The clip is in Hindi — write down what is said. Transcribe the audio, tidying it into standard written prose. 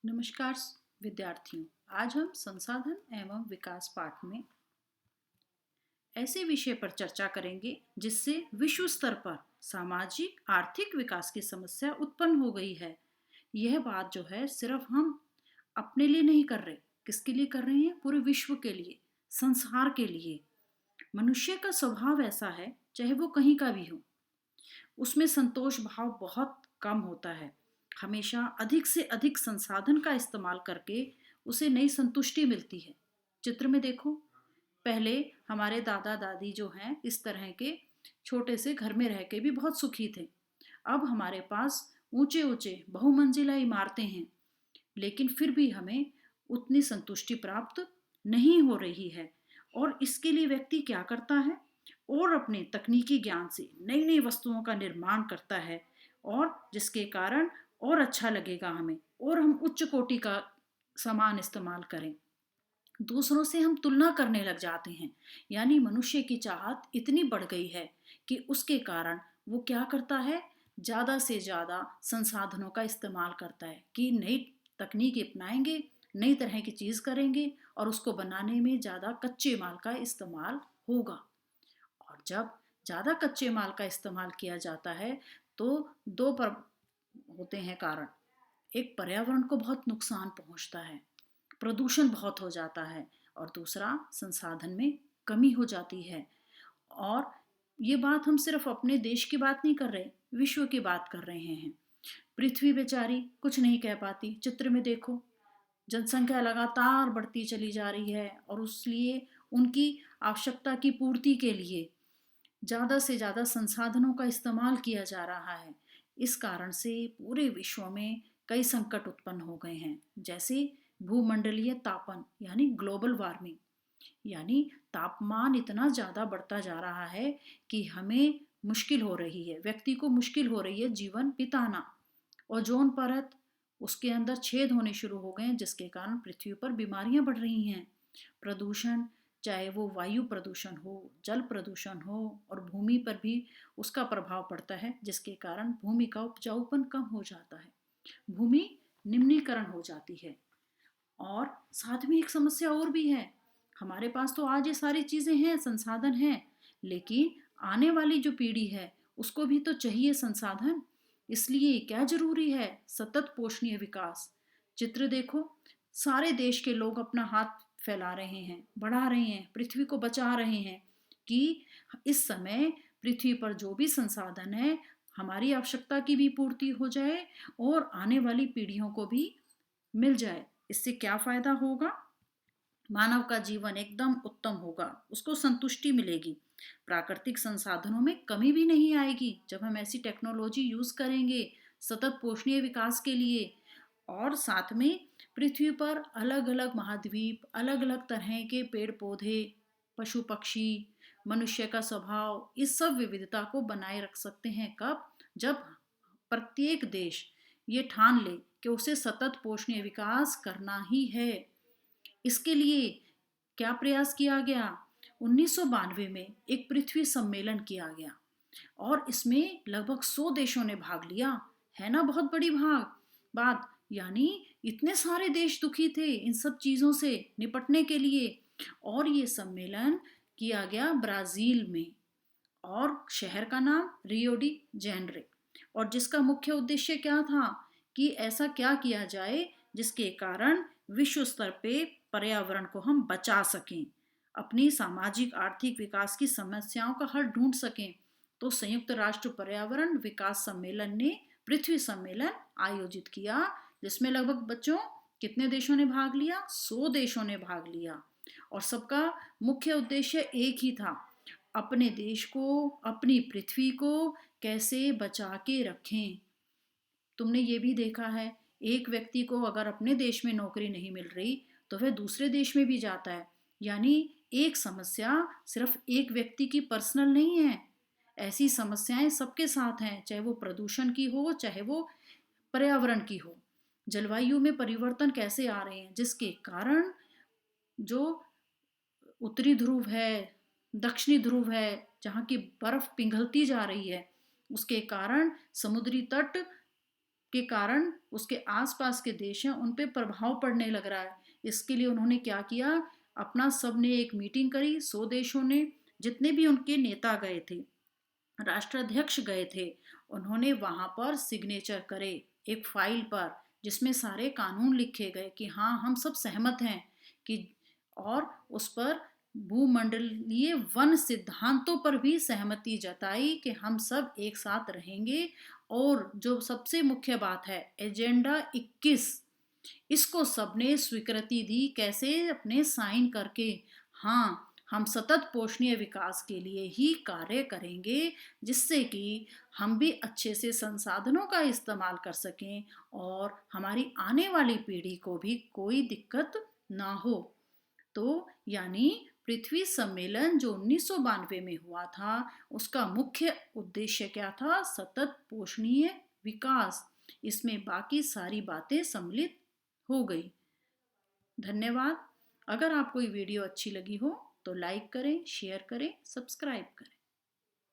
नमस्कार विद्यार्थियों। आज हम संसाधन एवं विकास पाठ में ऐसे विषय पर चर्चा करेंगे जिससे विश्व स्तर पर सामाजिक आर्थिक विकास की समस्या उत्पन्न हो गई है। यह बात जो है सिर्फ हम अपने लिए नहीं कर रहे, किसके लिए कर रहे हैं? पूरे विश्व के लिए, संसार के लिए। मनुष्य का स्वभाव ऐसा है, चाहे वो कहीं का भी हो, उसमें संतोष भाव बहुत कम होता है। हमेशा अधिक से अधिक संसाधन का इस्तेमाल करके उसे नई संतुष्टि मिलती है। चित्र में देखो, पहले हमारे दादा दादी जो हैं इस तरह के छोटे से घर में रह के भी बहुत सुखी थे। अब हमारे पास ऊंचे ऊंचे बहुमंजिला इमारतें हैं, लेकिन फिर भी हमें उतनी संतुष्टि प्राप्त नहीं हो रही है। और इसके लिए व्यक्ति क्या करता है? और अपने तकनीकी ज्ञान से नई नई वस्तुओं का निर्माण करता है, और जिसके कारण और अच्छा लगेगा हमें, और हम उच्च कोटि का सामान इस्तेमाल करें। दूसरों से हम तुलना करने लग जाते हैं। यानी मनुष्य की चाहत इतनी बढ़ गई है कि उसके कारण वो क्या करता है? ज़्यादा से ज़्यादा संसाधनों का इस्तेमाल करता है कि नई तकनीक अपनाएंगे, नई तरह की चीज़ करेंगे, और उसको बनाने में ज़्यादा कच्चे माल का इस्तेमाल होगा। और जब ज़्यादा कच्चे माल का इस्तेमाल किया जाता है तो दो पर होते हैं कारण। एक, पर्यावरण को बहुत नुकसान पहुंचता है, प्रदूषण बहुत हो जाता है, और दूसरा, संसाधन में कमी हो जाती है। और ये बात हम सिर्फ अपने देश की बात नहीं कर रहे, विश्व की बात कर रहे हैं। पृथ्वी बेचारी कुछ नहीं कह पाती। चित्र में देखो, जनसंख्या लगातार बढ़ती चली जा रही है, और उसलिए उनकी आवश्यकता की पूर्ति के लिए ज़्यादा से ज़्यादा संसाधनों का इस्तेमाल किया जा रहा है। इस कारण से पूरे विश्व में कई संकट उत्पन्न हो गए हैं, जैसे भूमंडलीय तापन यानी ग्लोबल वार्मिंग। यानी तापमान इतना ज़्यादा बढ़ता जा रहा है कि हमें मुश्किल हो रही है, व्यक्ति को मुश्किल हो रही है जीवन बिताना। ओजोन परत, उसके अंदर छेद होने शुरू हो गए हैं, जिसके कारण पृथ्वी पर बीमारियां बढ़ रही हैं। प्रदूषण, चाहे वो वायु प्रदूषण हो, जल प्रदूषण हो, और भूमि पर भी उसका प्रभाव पड़ता है, जिसके कारण भूमि का उपजाऊपन कम हो जाता है, भूमि निम्नीकरण हो जाती है। और साथ में एक समस्या और भी है। हमारे पास तो आज ये सारी चीजें हैं, संसाधन हैं, लेकिन आने वाली जो पीढ़ी है उसको भी तो चाहिए संसाधन। इसलिए क्या जरूरी है? सतत पोषणीय विकास। चित्र देखो, सारे देश के लोग अपना हाथ फैला रहे हैं, बढ़ा रहे हैं, पृथ्वी को बचा रहे हैं कि इस समय पृथ्वी पर जो भी संसाधन है, हमारी आवश्यकता की भी पूर्ति हो जाए और आने वाली पीढ़ियों को भी मिल जाए। इससे क्या फायदा होगा? मानव का जीवन एकदम उत्तम होगा, उसको संतुष्टि मिलेगी, प्राकृतिक संसाधनों में कमी भी नहीं आएगी जब हम ऐसी टेक्नोलॉजी यूज करेंगे सतत पोषणीय विकास के लिए। और साथ में पृथ्वी पर अलग अलग महाद्वीप, अलग अलग तरह के पेड़ पौधे, पशु पक्षी, मनुष्य का स्वभाव, इस सब विविधता को बनाए रख सकते हैं। कब? जब प्रत्येक देश ये ठान ले कि उसे सतत पोषणीय विकास करना ही है। इसके लिए क्या प्रयास किया गया? 1992 में एक पृथ्वी सम्मेलन किया गया, और इसमें लगभग 100 देशों ने भाग लिया। है ना बहुत बड़ी भाग बात? यानी इतने सारे देश दुखी थे इन सब चीजों से निपटने के लिए। और ये सम्मेलन किया गया ब्राजील में, और शहर का नाम रियो डी जेनरे। और जिसका मुख्य उद्देश्य क्या था कि ऐसा क्या किया जाए जिसके कारण विश्व स्तर पे पर्यावरण को हम बचा सकें, अपनी सामाजिक आर्थिक विकास की समस्याओं का हल ढूंढ सकें। तो संयुक्त राष्ट्र पर्यावरण विकास सम्मेलन ने पृथ्वी सम्मेलन आयोजित किया, जिसमें लगभग बच्चों कितने देशों ने भाग लिया? 100 देशों ने भाग लिया। और सबका मुख्य उद्देश्य एक ही था, अपने देश को, अपनी पृथ्वी को कैसे बचा के रखें। तुमने ये भी देखा है, एक व्यक्ति को अगर अपने देश में नौकरी नहीं मिल रही तो वह दूसरे देश में भी जाता है। यानी एक समस्या सिर्फ एक व्यक्ति की पर्सनल नहीं है, ऐसी समस्याएं सबके साथ हैं, चाहे वो प्रदूषण की हो, चाहे वो पर्यावरण की हो। जलवायु में परिवर्तन कैसे आ रहे हैं, जिसके कारण जो उत्तरी ध्रुव है, दक्षिणी ध्रुव है, जहाँ की बर्फ पिघलती जा रही है, उसके कारण समुद्री तट के कारण उसके आसपास के देश हैं उन पे प्रभाव पड़ने लग रहा है। इसके लिए उन्होंने क्या किया, अपना सबने एक मीटिंग करी, 100 देशों ने, जितने भी उनके नेता गए थे, राष्ट्राध्यक्ष गए थे, उन्होंने वहां पर सिग्नेचर करे एक फाइल पर, जिसमें सारे कानून लिखे गए कि हाँ हम सब सहमत हैं कि, और उस पर भूमंडलीय वन सिद्धांतों पर भी सहमति जताई कि हम सब एक साथ रहेंगे। और जो सबसे मुख्य बात है, एजेंडा 21, इसको सबने स्वीकृति दी, कैसे, अपने साइन करके। हाँ, हम सतत पोषणीय विकास के लिए ही कार्य करेंगे, जिससे कि हम भी अच्छे से संसाधनों का इस्तेमाल कर सकें और हमारी आने वाली पीढ़ी को भी कोई दिक्कत ना हो। तो यानी पृथ्वी सम्मेलन जो 1992 में हुआ था, उसका मुख्य उद्देश्य क्या था, सतत पोषणीय विकास। इसमें बाकी सारी बातें सम्मिलित हो गई। धन्यवाद। अगर आपको ये वीडियो अच्छी लगी हो तो लाइक करें, शेयर करें, सब्सक्राइब करें।